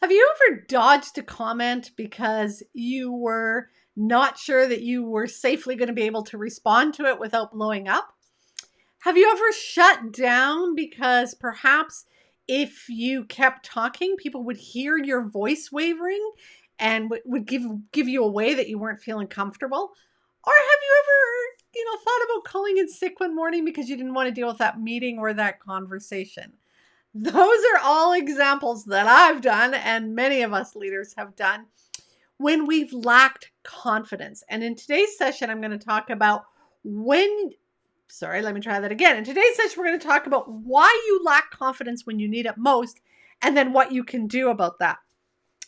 Have you ever dodged a comment because you were not sure that you were safely going to be able to respond to it without blowing up? Have you ever shut down because perhaps if you kept talking, people would hear your voice wavering and would give you a way that you weren't feeling comfortable? Or have you ever, thought about calling in sick one morning because you didn't want to deal with that meeting or that conversation? Those are all examples that I've done and many of us leaders have done when we've lacked confidence. And in today's session, I'm going to talk about let me try that again. In today's session, we're going to talk about why you lack confidence when you need it most and then what you can do about that.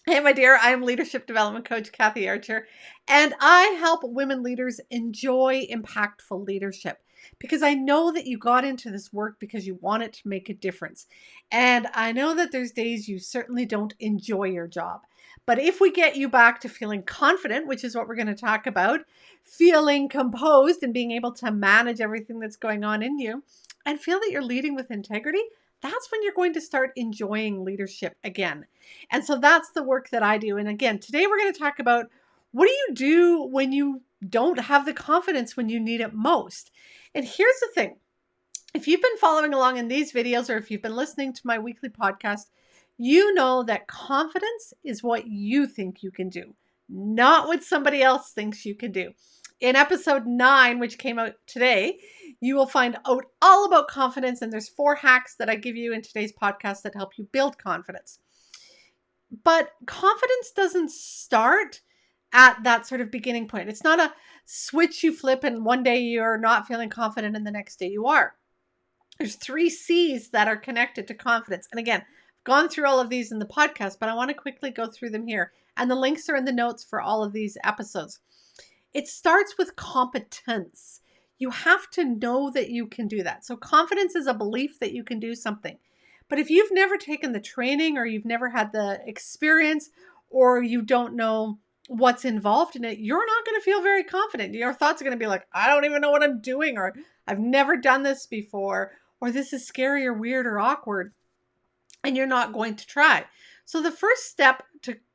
Hey, my dear, I'm leadership development coach Kathy Archer, and I help women leaders enjoy impactful leadership because I know that you got into this work because you want it to make a difference. And I know that there's days you certainly don't enjoy your job. But if we get you back to feeling confident, which is what we're going to talk about, feeling composed and being able to manage everything that's going on in you, and feel that you're leading with integrity, that's when you're going to start enjoying leadership again. And so that's the work that I do. And again, today we're going to talk about what do you do when you don't have the confidence when you need it most? And here's the thing. If you've been following along in these videos or if you've been listening to my weekly podcast, you know that confidence is what you think you can do, not what somebody else thinks you can do. In episode 9, which came out today, you will find out all about confidence, and there's 4 hacks that I give you in today's podcast that help you build confidence. But confidence doesn't start at that sort of beginning point. It's not a switch you flip and one day you're not feeling confident and the next day you are. There's 3 C's that are connected to confidence. And again, I've gone through all of these in the podcast, but I want to quickly go through them here. And the links are in the notes for all of these episodes. It starts with competence. You have to know that you can do that. So confidence is a belief that you can do something. But if you've never taken the training or you've never had the experience or you don't know what's involved in it, you're not going to feel very confident. Your thoughts are going to be like, I don't even know what I'm doing, or I've never done this before, or this is scary or weird or awkward, and you're not going to try. So the first step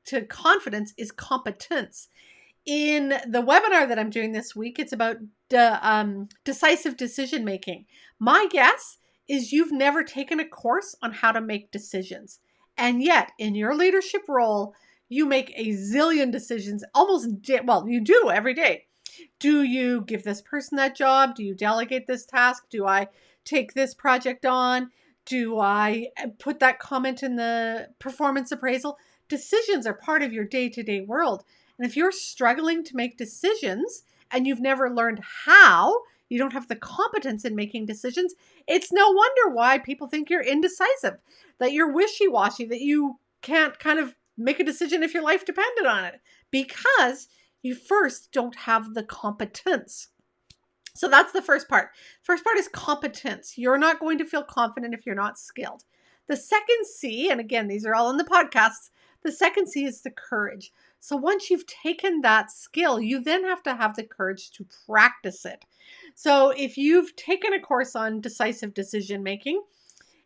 to confidence is competence. In the webinar that I'm doing this week, it's about decisive decision making. My guess is you've never taken a course on how to make decisions. And yet, in your leadership role, you make a zillion decisions, you do every day. Do you give this person that job? Do you delegate this task? Do I take this project on? Do I put that comment in the performance appraisal? Decisions are part of your day-to-day world. And if you're struggling to make decisions and you've never learned how, you don't have the competence in making decisions, it's no wonder why people think you're indecisive, that you're wishy-washy, that you can't kind of make a decision if your life depended on it, because you first don't have the competence. So that's the first part. First part is competence. You're not going to feel confident if you're not skilled. The second C, and again, these are all in the podcasts, the second C is the courage. So once you've taken that skill, you then have to have the courage to practice it. So if you've taken a course on decisive decision making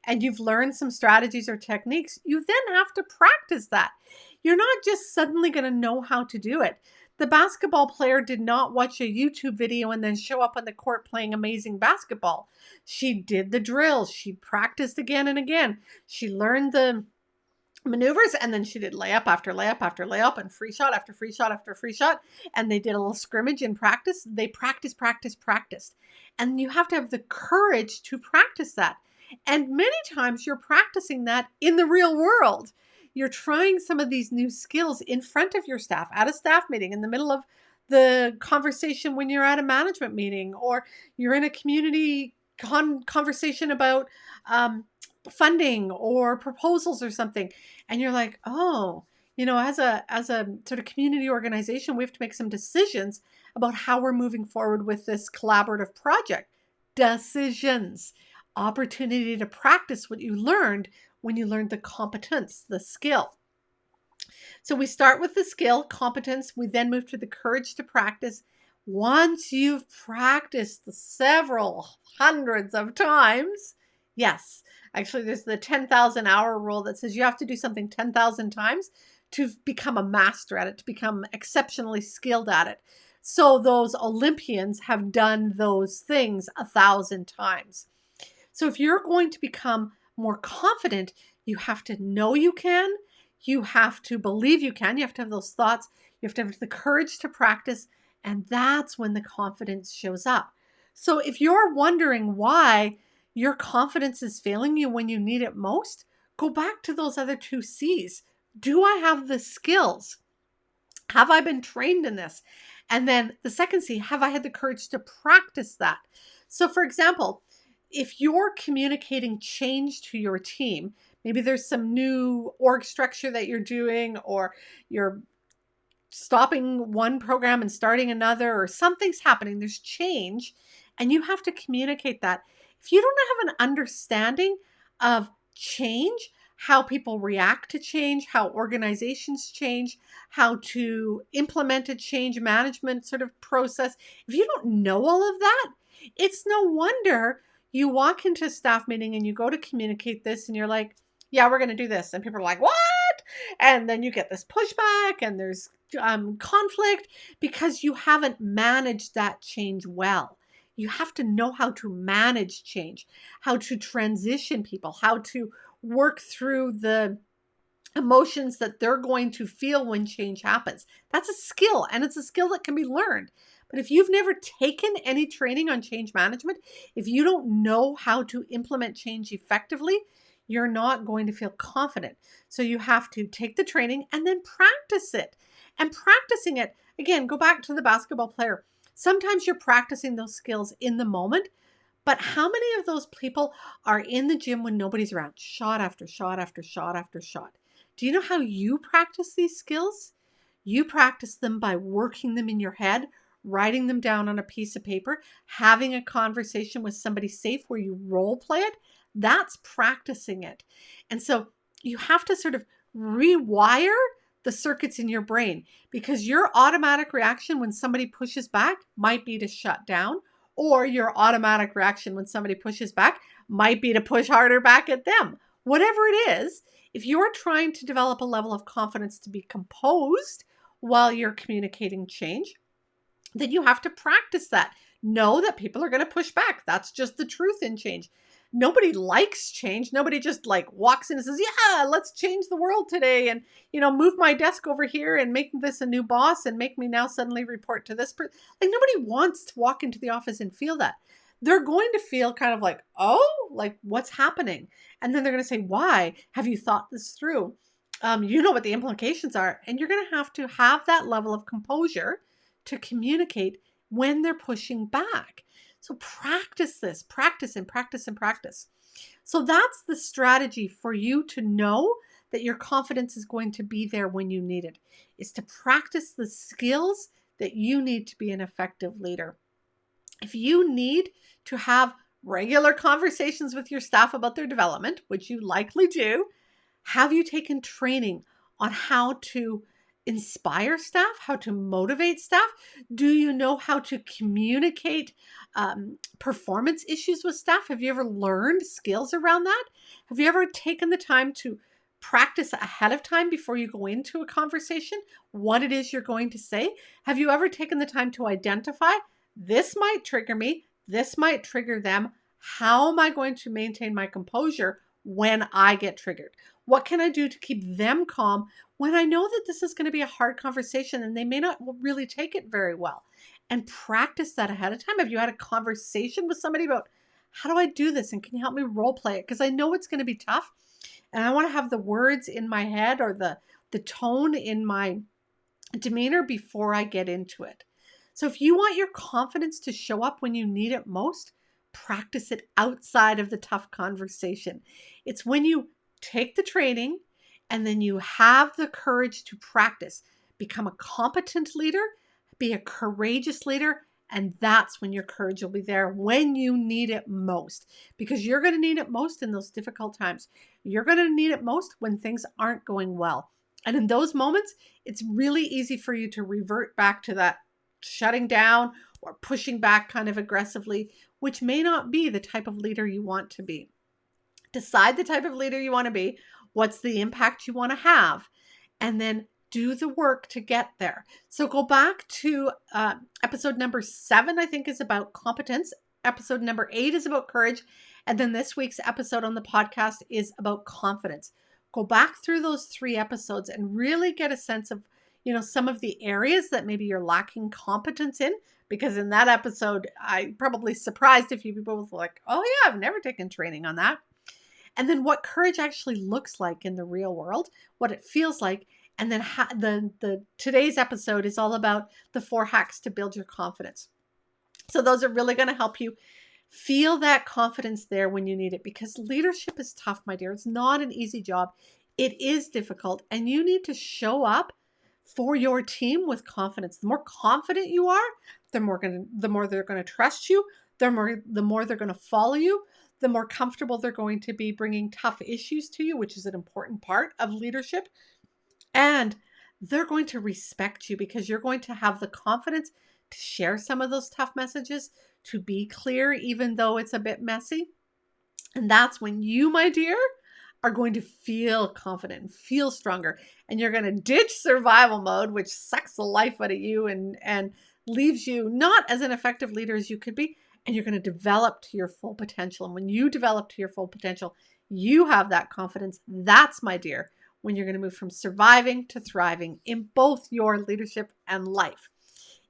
and you've learned some strategies or techniques, you then have to practice that. You're not just suddenly going to know how to do it. The basketball player did not watch a YouTube video and then show up on the court playing amazing basketball. She did the drills. She practiced again and again. She learned the maneuvers, and then she did layup after layup after layup and free shot after free shot after free shot. And they did a little scrimmage in practice. They practiced. And you have to have the courage to practice that. And many times you're practicing that in the real world. You're trying some of these new skills in front of your staff, at a staff meeting, in the middle of the conversation when you're at a management meeting, or you're in a community conversation about funding or proposals or something. And you're like, oh, as a sort of community organization, we have to make some decisions about how we're moving forward with this collaborative project. Decisions. Opportunity to practice what you learned when you learned the competence, the skill. So we start with the skill, competence. We then move to the courage to practice. Once you've practiced several hundreds of times, Yes. Actually, there's the 10,000 hour rule that says you have to do something 10,000 times to become a master at it, to become exceptionally skilled at it. So those Olympians have done those things 1,000 times. So if you're going to become more confident, you have to know you can. You have to believe you can. You have to have those thoughts. You have to have the courage to practice. And that's when the confidence shows up. So if you're wondering why your confidence is failing you when you need it most, go back to those other two C's. Do I have the skills? Have I been trained in this? And then the second C, have I had the courage to practice that? So, for example, if you're communicating change to your team, maybe there's some new org structure that you're doing, or you're stopping one program and starting another, or something's happening, there's change, and you have to communicate that. If you don't have an understanding of change, how people react to change, how organizations change, how to implement a change management sort of process, if you don't know all of that, it's no wonder you walk into a staff meeting and you go to communicate this and you're like, yeah, we're going to do this. And people are like, what? And then you get this pushback and there's conflict because you haven't managed that change well. You have to know how to manage change, how to transition people, how to work through the emotions that they're going to feel when change happens. That's a skill, and it's a skill that can be learned. But if you've never taken any training on change management, if you don't know how to implement change effectively, you're not going to feel confident. So you have to take the training and then practice it. And practicing it, again, go back to the basketball player. Sometimes you're practicing those skills in the moment, but how many of those people are in the gym when nobody's around? Shot after shot after shot after shot. Do you know how you practice these skills? You practice them by working them in your head, writing them down on a piece of paper, having a conversation with somebody safe where you role play it. That's practicing it. And so you have to sort of rewire the circuits in your brain, because your automatic reaction when somebody pushes back might be to shut down, or your automatic reaction when somebody pushes back might be to push harder back at them. Whatever it is, if you're trying to develop a level of confidence to be composed while you're communicating change, then you have to practice that. Know that people are going to push back. That's just the truth in change. Nobody likes change. Nobody just like walks in and says, yeah, let's change the world today, and, move my desk over here and make this a new boss and make me now suddenly report to this person. Like, nobody wants to walk into the office and feel that. They're going to feel kind of like, oh, like what's happening? And then they're going to say, why? Have you thought this through? You know what the implications are. And you're going to have that level of composure to communicate when they're pushing back. So practice this, practice and practice and practice. So that's the strategy for you to know that your confidence is going to be there when you need it, is to practice the skills that you need to be an effective leader. If you need to have regular conversations with your staff about their development, which you likely do, have you taken training on how to inspire staff, how to motivate staff? Do you know how to communicate performance issues with staff? Have you ever learned skills around that? Have you ever taken the time to practice ahead of time before you go into a conversation what it is you're going to say? Have you ever taken the time to identify, this might trigger me, this might trigger them? How am I going to maintain my composure when I get triggered? What can I do to keep them calm when I know that this is going to be a hard conversation and they may not really take it very well? And practice that ahead of time. Have you had a conversation with somebody about, how do I do this? And can you help me role play it? Because I know it's going to be tough. And I want to have the words in my head, or the tone in my demeanor before I get into it. So if you want your confidence to show up when you need it most, practice it outside of the tough conversation. It's when you take the training and then you have the courage to practice, become a competent leader, be a courageous leader, and that's when your courage will be there when you need it most, because you're going to need it most in those difficult times. You're going to need it most when things aren't going well. And in those moments, it's really easy for you to revert back to that shutting down or pushing back kind of aggressively, which may not be the type of leader you want to be. Decide the type of leader you want to be. What's the impact you want to have? And then do the work to get there. So go back to episode number 7, I think, is about competence. Episode number 8 is about courage. And then this week's episode on the podcast is about confidence. Go back through those 3 episodes and really get a sense of, some of the areas that maybe you're lacking competence in. Because in that episode, I probably surprised a few people with like, oh yeah, I've never taken training on that. And then what courage actually looks like in the real world, what it feels like. And then the today's episode is all about the 4 hacks to build your confidence. So those are really going to help you feel that confidence there when you need it, because leadership is tough, my dear. It's not an easy job. It is difficult, and you need to show up for your team with confidence. The more confident you are, the more they're going to trust you, the more they're going to follow you, the more comfortable they're going to be bringing tough issues to you, which is an important part of leadership. And they're going to respect you because you're going to have the confidence to share some of those tough messages, to be clear, even though it's a bit messy. And that's when you, my dear, are going to feel confident and feel stronger. And you're going to ditch survival mode, which sucks the life out of you and leaves you not as an effective leader as you could be. And you're going to develop to your full potential. And when you develop to your full potential, you have that confidence. That's, my dear, when you're going to move from surviving to thriving in both your leadership and life.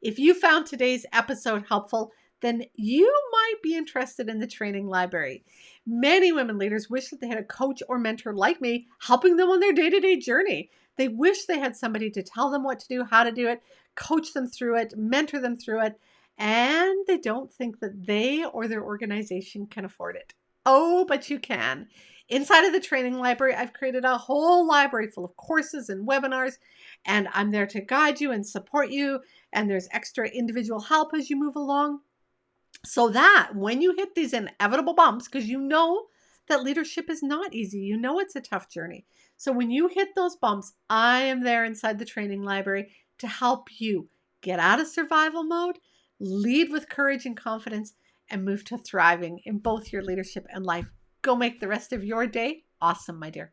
If you found today's episode helpful, then you might be interested in the training library. Many women leaders wish that they had a coach or mentor like me helping them on their day-to-day journey. They wish they had somebody to tell them what to do, how to do it, coach them through it, mentor them through it, and they don't think that they or their organization can afford it. Oh, but you can. Inside of the training library, I've created a whole library full of courses and webinars, and I'm there to guide you and support you, and there's extra individual help as you move along, so that when you hit these inevitable bumps, because you know that leadership is not easy, you know it's a tough journey. So when you hit those bumps, I am there inside the training library to help you get out of survival mode, lead with courage and confidence, and move to thriving in both your leadership and life. Go make the rest of your day awesome, my dear.